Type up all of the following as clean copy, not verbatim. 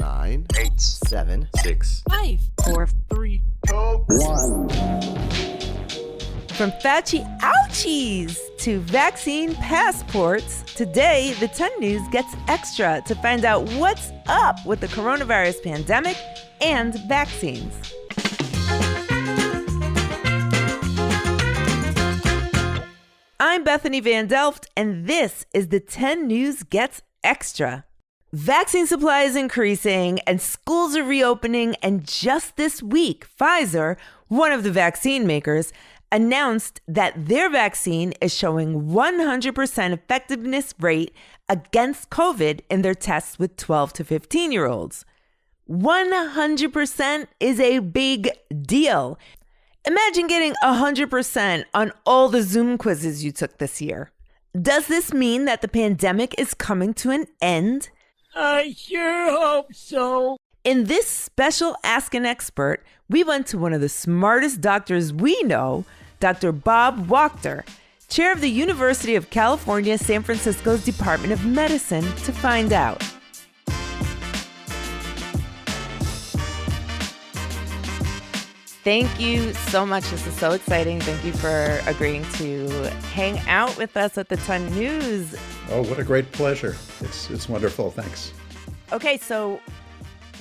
9, 8, 7, 6, 5, 4, 3, 2, 1. From Fauci Ouchies to vaccine passports, today the 10 News gets extra to find out what's up with the coronavirus pandemic and vaccines. I'm Bethany Van Delft, and this is the 10 News Gets Extra. Vaccine supply is increasing, and schools are reopening, and just this week, Pfizer, one of the vaccine makers, announced that their vaccine is showing 100% effectiveness rate against COVID in their tests with 12 to 15-year-olds. 100% is a big deal. Imagine getting 100% on all the Zoom quizzes you took this year. Does this mean that the pandemic is coming to an end? I sure hope so. In this special Ask an Expert, we went to one of the smartest doctors we know, Dr. Bob Wachter, chair of the University of California, San Francisco's Department of Medicine, to find out. Thank you so much. This is so exciting. Thank you for agreeing to hang out with us at the 10 News. Oh, what a great pleasure. It's wonderful. Thanks. Okay, so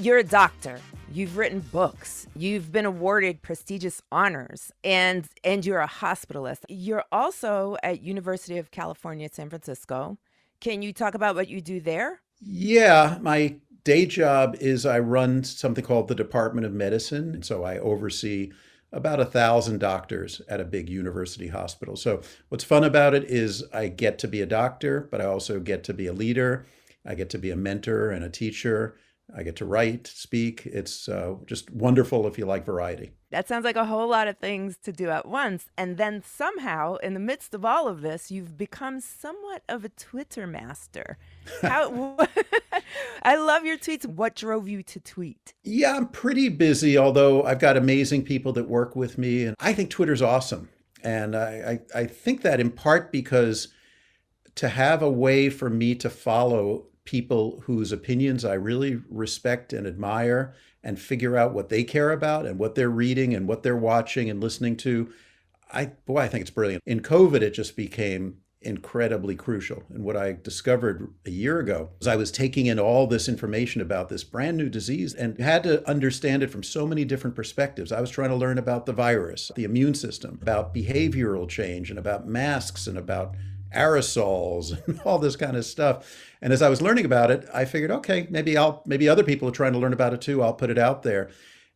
you're a doctor. You've written books. You've been awarded prestigious honors, and you're a hospitalist. You're also at University of California, San Francisco. Can you talk about what you do there? Yeah, my day job is I run something called the Department of Medicine. And so I oversee about 1,000 doctors at a big university hospital. So what's fun about it is I get to be a doctor, but I also get to be a leader. I get to be a mentor and a teacher. I get to write, speak. It's just wonderful if you like variety. That sounds like a whole lot of things to do at once. And then somehow, in the midst of all of this, you've become somewhat of a Twitter master. I love your tweets. What drove you to tweet? Yeah, I'm pretty busy, although I've got amazing people that work with me. And I think Twitter's awesome. And I think that in part because to have a way for me to follow people whose opinions I really respect and admire and figure out what they care about and what they're reading and what they're watching and listening to, I think it's brilliant. In COVID, it just became incredibly crucial. And what I discovered a year ago was I was taking in all this information about this brand new disease and had to understand it from so many different perspectives. I was trying to learn about the virus, the immune system, about behavioral change and about masks and about aerosols and all this kind of stuff. And as I was learning about it, I figured, okay, maybe other people are trying to learn about it too. I'll put it out there.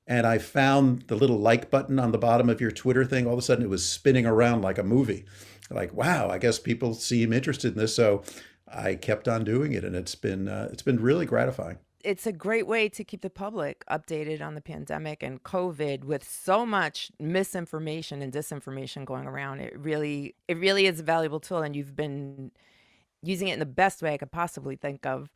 And I found the little like button on the bottom of your Twitter thing. All of a sudden it was spinning around like a movie. Like, wow, I guess people seem interested in this. So I kept on doing it, and it's been really gratifying. It's a great way to keep the public updated on the pandemic and COVID with so much misinformation and disinformation going around. It really is a valuable tool, and you've been using it in the best way I could possibly think of.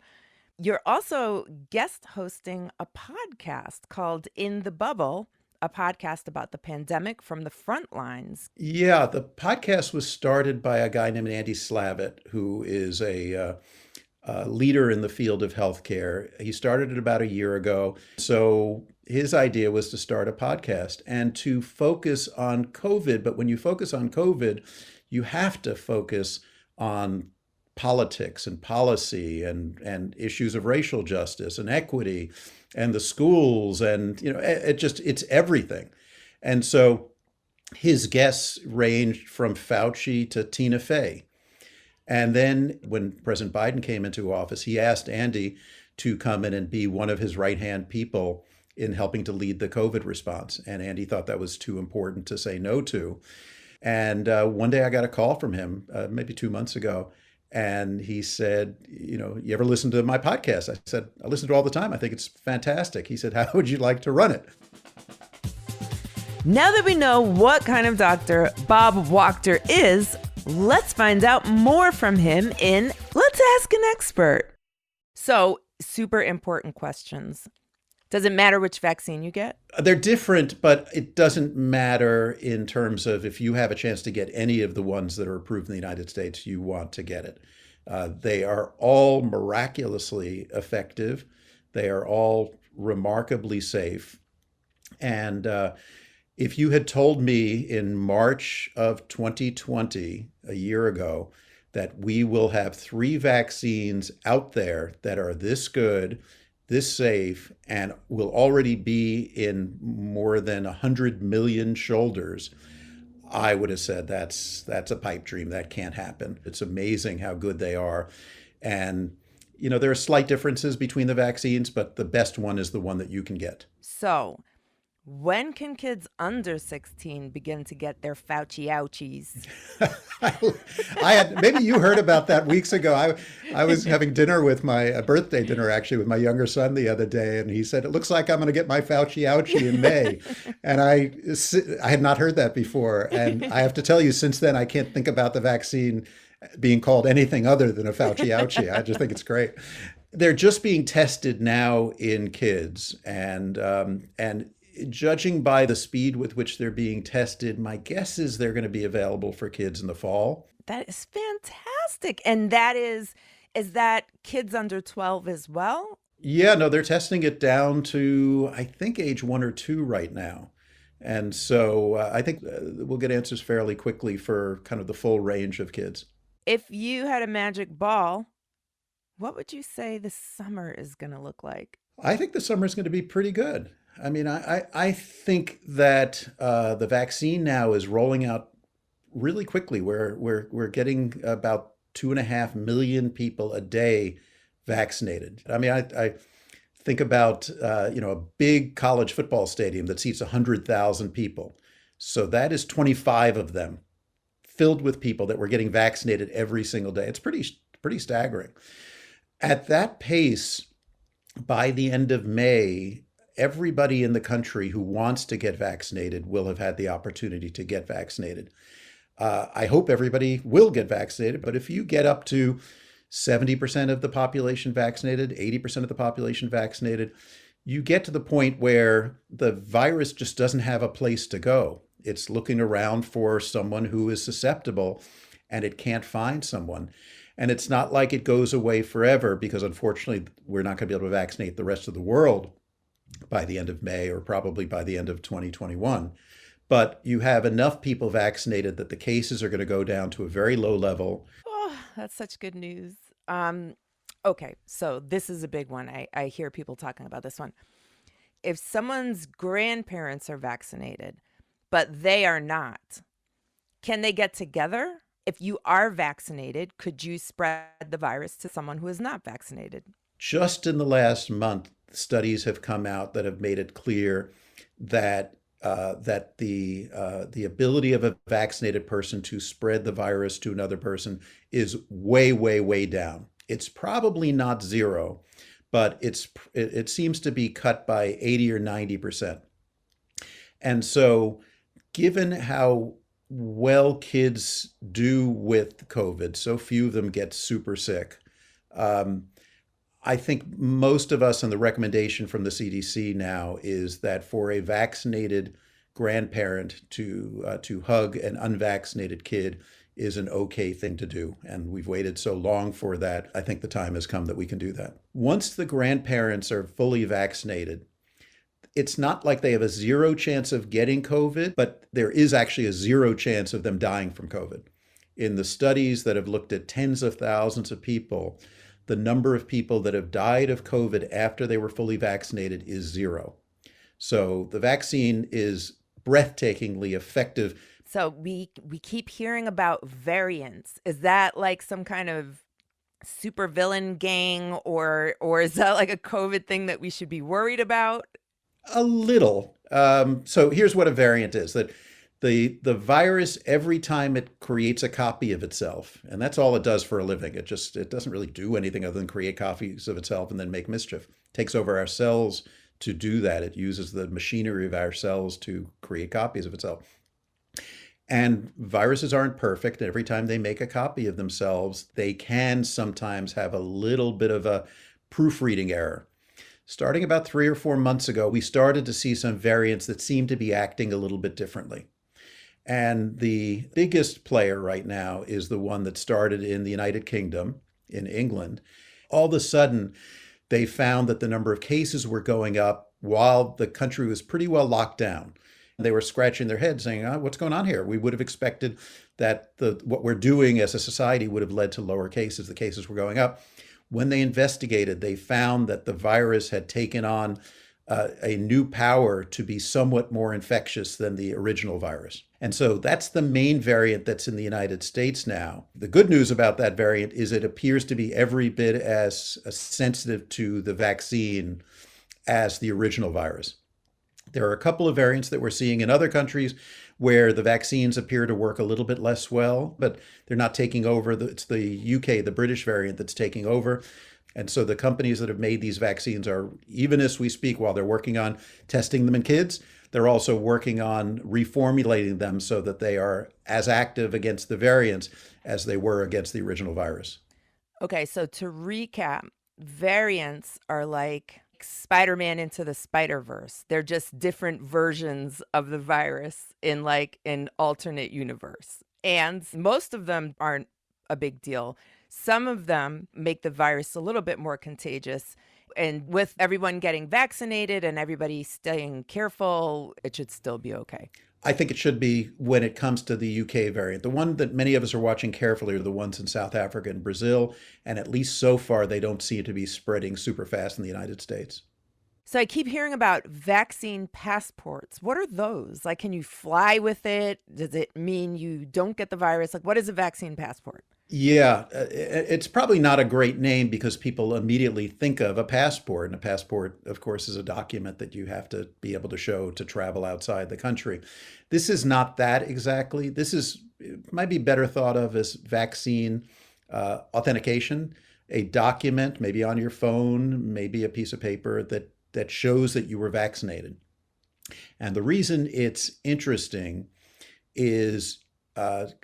You're also guest hosting a podcast called In the Bubble, a podcast about the pandemic from the front lines. Yeah, the podcast was started by a guy named Andy Slavitt, who is a leader in the field of healthcare. He started it about a year ago. So his idea was to start a podcast and to focus on COVID. But when you focus on COVID, you have to focus on politics and policy and issues of racial justice and equity and the schools. And, it's everything. And so his guests ranged from Fauci to Tina Fey. And then when President Biden came into office, he asked Andy to come in and be one of his right-hand people in helping to lead the COVID response. And Andy thought that was too important to say no to. And one day I got a call from him, maybe 2 months ago, and he said, you ever listen to my podcast? I said, I listen to it all the time. I think it's fantastic. He said, how would you like to run it? Now that we know what kind of doctor Bob Wachter is, let's find out more from him in Let's Ask an Expert. So, super important questions. Does it matter which vaccine you get? They're different, but it doesn't matter in terms of if you have a chance to get any of the ones that are approved in the United States, you want to get it. They are all miraculously effective. They are all remarkably safe. And if you had told me in March of 2020, a year ago, that we will have 3 vaccines out there that are this good, this safe, and will already be in more than 100 million shoulders, I would have said that's a pipe dream. That can't happen. It's amazing how good they are. And, there are slight differences between the vaccines, but the best one is the one that you can get. So, when can kids under 16 begin to get their Fauci Ouchies? Maybe you heard about that weeks ago. I was having dinner with a birthday dinner actually with my younger son the other day, and he said, "It looks like I'm going to get my Fauci Ouchie in May." And I had not heard that before. And I have to tell you, since then, I can't think about the vaccine being called anything other than a Fauci Ouchie. I just think it's great. They're just being tested now in kids, and judging by the speed with which they're being tested, my guess is they're going to be available for kids in the fall. That is fantastic. And is that kids under 12 as well? Yeah, no, they're testing it down to, I think, age 1 or 2 right now. And so I think we'll get answers fairly quickly for kind of the full range of kids. If you had a magic ball, what would you say the summer is going to look like? I think the summer is going to be pretty good. I mean, I think that the vaccine now is rolling out really quickly. We're getting about 2.5 million people a day vaccinated. I mean, I think about a big college football stadium that seats 100,000 people. So that is 25 of them filled with people that were getting vaccinated every single day. It's pretty staggering. At that pace, by the end of May, everybody in the country who wants to get vaccinated will have had the opportunity to get vaccinated. I hope everybody will get vaccinated, but if you get up to 70% of the population vaccinated, 80% of the population vaccinated, you get to the point where the virus just doesn't have a place to go. It's looking around for someone who is susceptible, and it can't find someone. And it's not like it goes away forever, because unfortunately, we're not going to be able to vaccinate the rest of the world by the end of May, or probably by the end of 2021. But you have enough people vaccinated that the cases are going to go down to a very low level. Oh, that's such good news. Okay, so this is a big one. I hear people talking about this one. If someone's grandparents are vaccinated, but they are not, can they get together? If you are vaccinated, could you spread the virus to someone who is not vaccinated? Just in the last month, studies have come out that have made it clear that the ability of a vaccinated person to spread the virus to another person is way, way, way down. It's probably not zero, but it seems to be cut by 80 or 90%. And so, given how well kids do with COVID, so few of them get super sick. I think most of us, and the recommendation from the CDC now is that for a vaccinated grandparent to hug an unvaccinated kid is an okay thing to do. And we've waited so long for that. I think the time has come that we can do that. Once the grandparents are fully vaccinated, it's not like they have a 0 chance of getting COVID, but there is actually a 0 chance of them dying from COVID. In the studies that have looked at tens of thousands of people, the number of people that have died of COVID after they were fully vaccinated is 0. So the vaccine is breathtakingly effective. So we keep hearing about variants. Is that like some kind of supervillain gang, or is that like a COVID thing that we should be worried about? A little. So here's what a variant is. That the virus, every time it creates a copy of itself, and that's all it does for a living. It doesn't really do anything other than create copies of itself and then make mischief. It takes over our cells to do that. It uses the machinery of our cells to create copies of itself. And viruses aren't perfect. Every time they make a copy of themselves, they can sometimes have a little bit of a proofreading error. Starting about 3 or 4 months ago, we started to see some variants that seemed to be acting a little bit differently. And the biggest player right now is the one that started in the United Kingdom, in England. All of a sudden, they found that the number of cases were going up while the country was pretty well locked down. They were scratching their heads saying, what's going on here? We would have expected that what we're doing as a society would have led to lower cases. The cases were going up. When they investigated, they found that the virus had taken on a new power to be somewhat more infectious than the original virus. And so that's the main variant that's in the United States now. The good news about that variant is it appears to be every bit as sensitive to the vaccine as the original virus. There are a couple of variants that we're seeing in other countries where the vaccines appear to work a little bit less well, but they're not taking over. It's the UK, the British variant, that's taking over. And so the companies that have made these vaccines are, even as we speak, while they're working on testing them in kids, they're also working on reformulating them so that they are as active against the variants as they were against the original virus. Okay, so to recap, variants are like Spider-Man into the Spider-Verse. They're just different versions of the virus in like an alternate universe. And most of them aren't a big deal. Some of them make the virus a little bit more contagious. And with everyone getting vaccinated and everybody staying careful, it should still be okay. I think it should be when it comes to the UK variant. The one that many of us are watching carefully are the ones in South Africa and Brazil. And at least so far, they don't seem to be spreading super fast in the United States. So I keep hearing about vaccine passports. What are those? Like, can you fly with it? Does it mean you don't get the virus? Like, what is a vaccine passport? Yeah, it's probably not a great name because people immediately think of a passport. And a passport, of course, is a document that you have to be able to show to travel outside the country. This is not that exactly. It might be better thought of as vaccine authentication, a document, maybe on your phone, maybe a piece of paper that shows that you were vaccinated. And the reason it's interesting is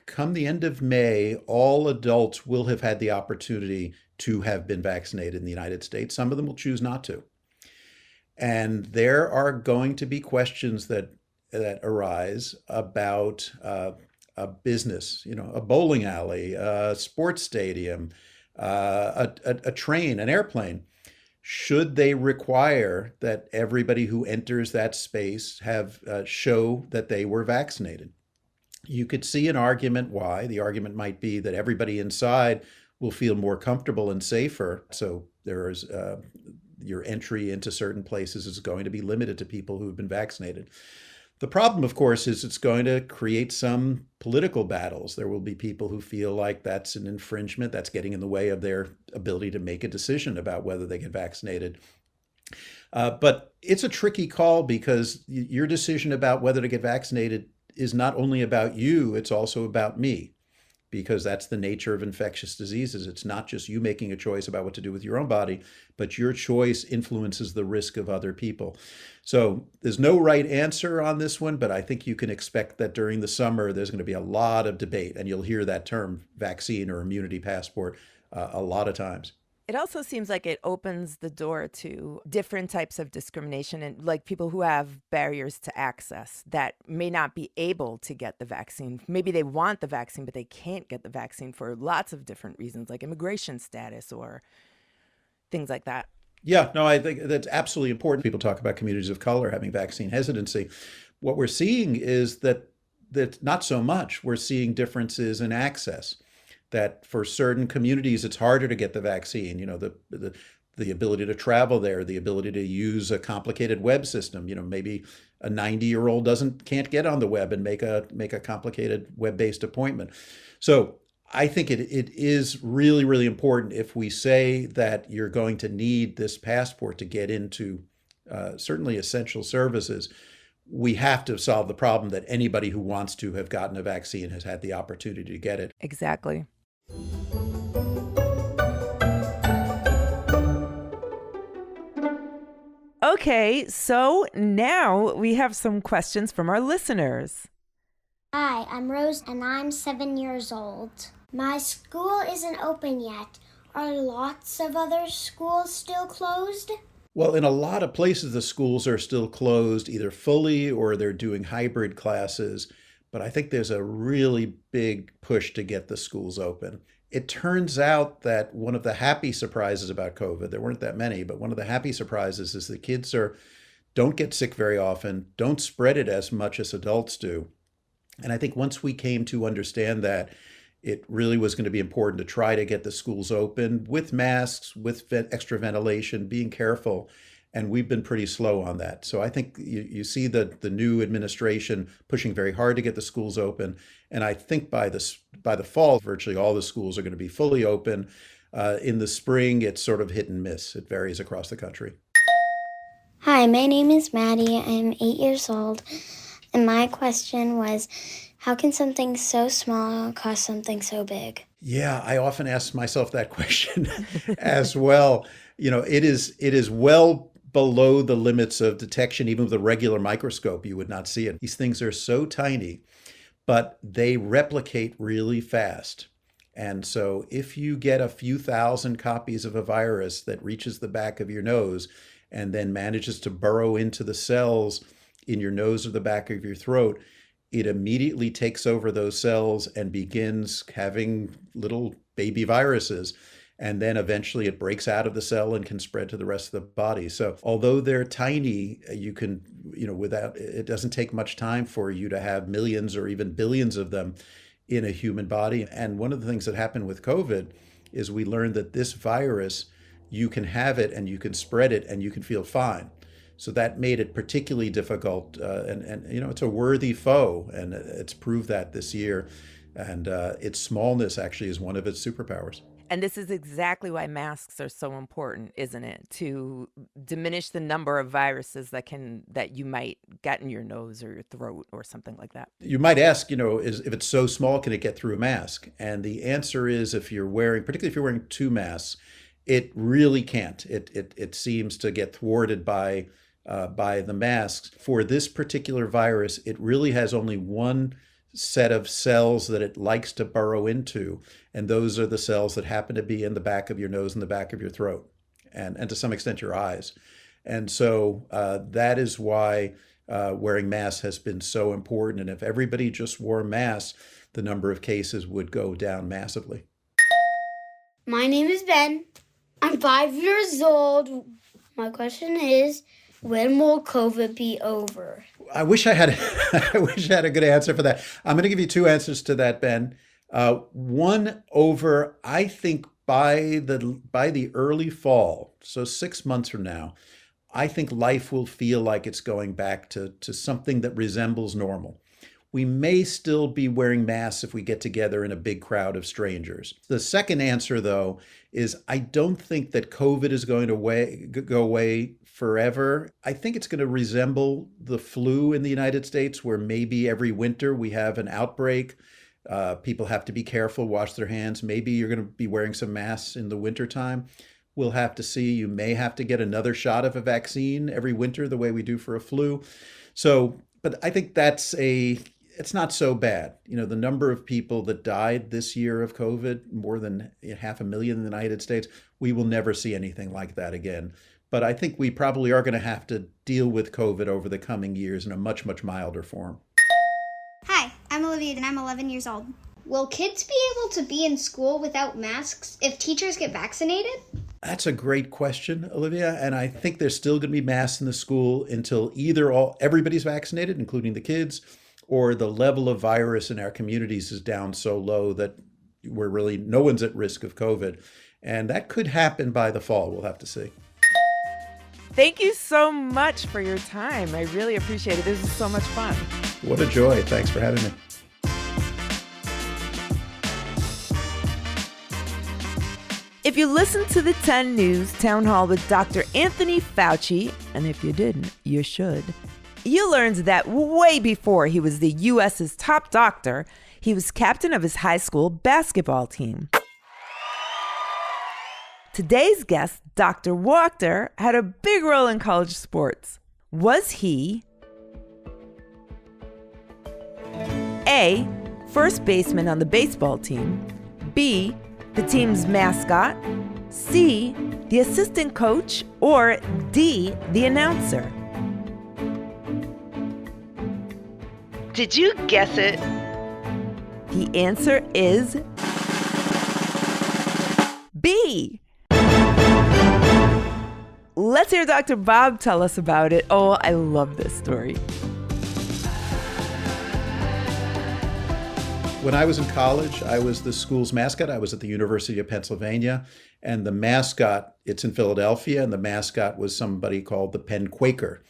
come the end of May, all adults will have had the opportunity to have been vaccinated in the United States. Some of them will choose not to. And there are going to be questions that arise about a business, a bowling alley, a sports stadium, a train, an airplane. Should they require that everybody who enters that space have show that they were vaccinated? You could see an argument why. The argument might be that everybody inside will feel more comfortable and safer. So there's your entry into certain places is going to be limited to people who have been vaccinated. The problem, of course, is it's going to create some political battles. There will be people who feel like that's an infringement, that's getting in the way of their ability to make a decision about whether they get vaccinated. But it's a tricky call because your decision about whether to get vaccinated is not only about you, it's also about me, because that's the nature of infectious diseases. It's not just you making a choice about what to do with your own body, but your choice influences the risk of other people. So there's no right answer on this one, but I think you can expect that during the summer, there's going to be a lot of debate, and you'll hear that term vaccine or immunity passport a lot of times. It also seems like it opens the door to different types of discrimination and like people who have barriers to access that may not be able to get the vaccine. Maybe they want the vaccine, but they can't get the vaccine for lots of different reasons, like immigration status or things like that. Yeah, no, I think that's absolutely important. People talk about communities of color having vaccine hesitancy. What we're seeing is that not so much. We're seeing differences in access. That for certain communities, it's harder to get the vaccine, the ability to travel there, the ability to use a complicated web system. Maybe a 90-year-old can't get on the web and make a complicated web-based appointment. So I think it is really, really important if we say that you're going to need this passport to get into certainly essential services. We have to solve the problem that anybody who wants to have gotten a vaccine has had the opportunity to get it. Exactly. Okay, so now we have some questions from our listeners. Hi, I'm Rose and I'm 7 years old. My school isn't open yet. Are lots of other schools still closed? Well, in a lot of places, the schools are still closed, either fully or they're doing hybrid classes. But I think there's a really big push to get the schools open. it turns out that one of the happy surprises about COVID, there weren't that many, but one of the happy surprises is that kids don't get sick very often, don't spread it as much as adults do. And I think once we came to understand that, it really was going to be important to try to get the schools open with masks, with extra ventilation, being careful. And we've been pretty slow on that. So I think you see the new administration pushing very hard to get the schools open. And I think by the fall, virtually all the schools are going to be fully open. In the spring, it's sort of hit and miss. It varies across the country. Hi, my name is Maddie. I'm 8 years old. And my question was, how can something so small cause something so big? Yeah, I often ask myself that question as well. It is well below the limits of detection. Even with a regular microscope, you would not see it. These things are so tiny, but they replicate really fast. And so if you get a few thousand copies of a virus that reaches the back of your nose and then manages to burrow into the cells in your nose or the back of your throat, it immediately takes over those cells and begins having little baby viruses. And then eventually it breaks out of the cell and can spread to the rest of the body. So although they're tiny, you can, it doesn't take much time for you to have millions or even billions of them in a human body. And one of the things that happened with COVID is we learned that this virus, you can have it and you can spread it and you can feel fine. So that made it particularly difficult. And it's a worthy foe, and it's proved that this year. And its smallness actually is one of its superpowers. And this is exactly why masks are so important, isn't it? To diminish the number of viruses that you might get in your nose or your throat or something like that. You might ask, if it's so small, can it get through a mask? And the answer is, particularly if you're wearing two masks, it really can't. It seems to get thwarted by the masks. For this particular virus, it really has only one set of cells that it likes to burrow into, and those are the cells that happen to be in the back of your nose and the back of your throat, and to some extent your eyes. And so that is why wearing masks has been so important. And if everybody just wore masks, the number of cases would go down massively. My name is Ben. I'm 5 years old. My question is, when will COVID be over? I wish I had a good answer for that. I'm going to give you two answers to that, Ben. One, over, I think by the early fall, so 6 months from now, I think life will feel like it's going back to something that resembles normal. We may still be wearing masks if we get together in a big crowd of strangers. The second answer, though, is I don't think that COVID is going to go away forever. I think it's going to resemble the flu in the United States, where maybe every winter we have an outbreak. People have to be careful, wash their hands. Maybe you're going to be wearing some masks in the wintertime. We'll have to see. You may have to get another shot of a vaccine every winter, the way we do for a flu. So, but I think it's not so bad. The number of people that died this year of COVID, more than 500,000 in the United States, we will never see anything like that again. But I think we probably are going to have to deal with COVID over the coming years in a much, much milder form. Hi, I'm Olivia and I'm 11 years old. Will kids be able to be in school without masks if teachers get vaccinated? That's a great question, Olivia. And I think there's still going to be masks in the school until either everybody's vaccinated, including the kids, or the level of virus in our communities is down so low that no one's at risk of COVID. And that could happen by the fall. We'll have to see. Thank you so much for your time. I really appreciate it. This is so much fun. What a joy. Thanks for having me. If you listened to the 10 News Town Hall with Dr. Anthony Fauci, and if you didn't, you should, you learned that way before he was the U.S.'s top doctor, he was captain of his high school basketball team. Today's guest, Dr. Wachter, had a big role in college sports. Was he A, first baseman on the baseball team, B, the team's mascot, C, the assistant coach, or D, the announcer? Did you guess it? The answer is Let's hear Dr. Bob tell us about it. Oh, I love this story. When I was in college, I was the school's mascot. I was at the University of Pennsylvania, and the mascot, it's in Philadelphia, and the mascot was somebody called the Penn Quaker.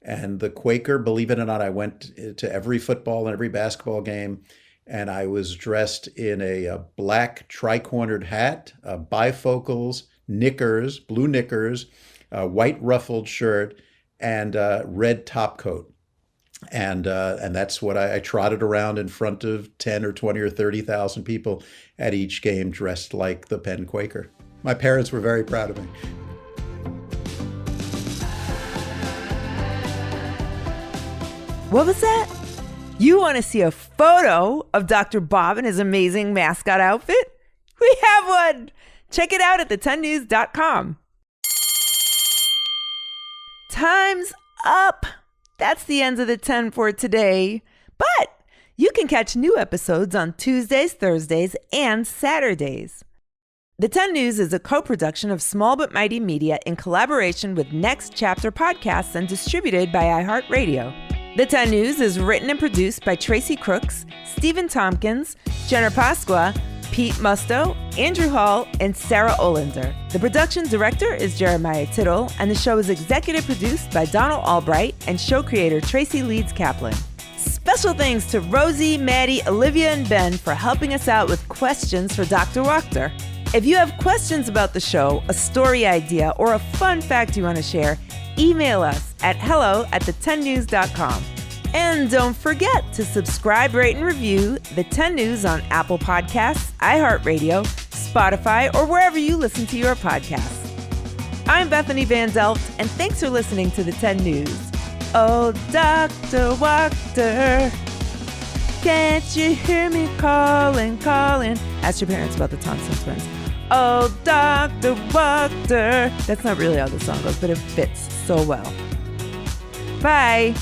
And the Quaker, believe it or not, I went to every football and every basketball game, and I was dressed in a black tri-cornered hat, bifocals, knickers, blue knickers, white ruffled shirt, and red top coat. And that's what I trotted around in front of 10 or 20 or 30,000 people at each game dressed like the Penn Quaker. My parents were very proud of me. What was that? You want to see a photo of Dr. Bob in his amazing mascot outfit? We have one! Check it out at the10news.com. Time's up! That's the end of the 10 for today. But you can catch new episodes on Tuesdays, Thursdays, and Saturdays. The 10 News is a co-production of Small But Mighty Media in collaboration with Next Chapter Podcasts and distributed by iHeartRadio. The 10 News is written and produced by Tracy Crooks, Stephen Tompkins, Jenna Pasqua, Pete Musto, Andrew Hall, and Sarah Olander. The production director is Jeremiah Tittle, and the show is executive produced by Donald Albright and show creator Tracy Leeds Kaplan. Special thanks to Rosie, Maddie, Olivia, and Ben for helping us out with questions for Dr. Wachter. If you have questions about the show, a story idea, or a fun fact you want to share, email us at hello@the10news.com. And don't forget to subscribe, rate, and review The 10 News on Apple Podcasts, iHeartRadio, Spotify, or wherever you listen to your podcasts. I'm Bethany Van Delft, and thanks for listening to The 10 News. Oh, Dr. Wachter, can't you hear me calling? Ask your parents about the Thompson twins. Oh, Dr. Wachter. That's not really how the song goes, but it fits so well. Bye.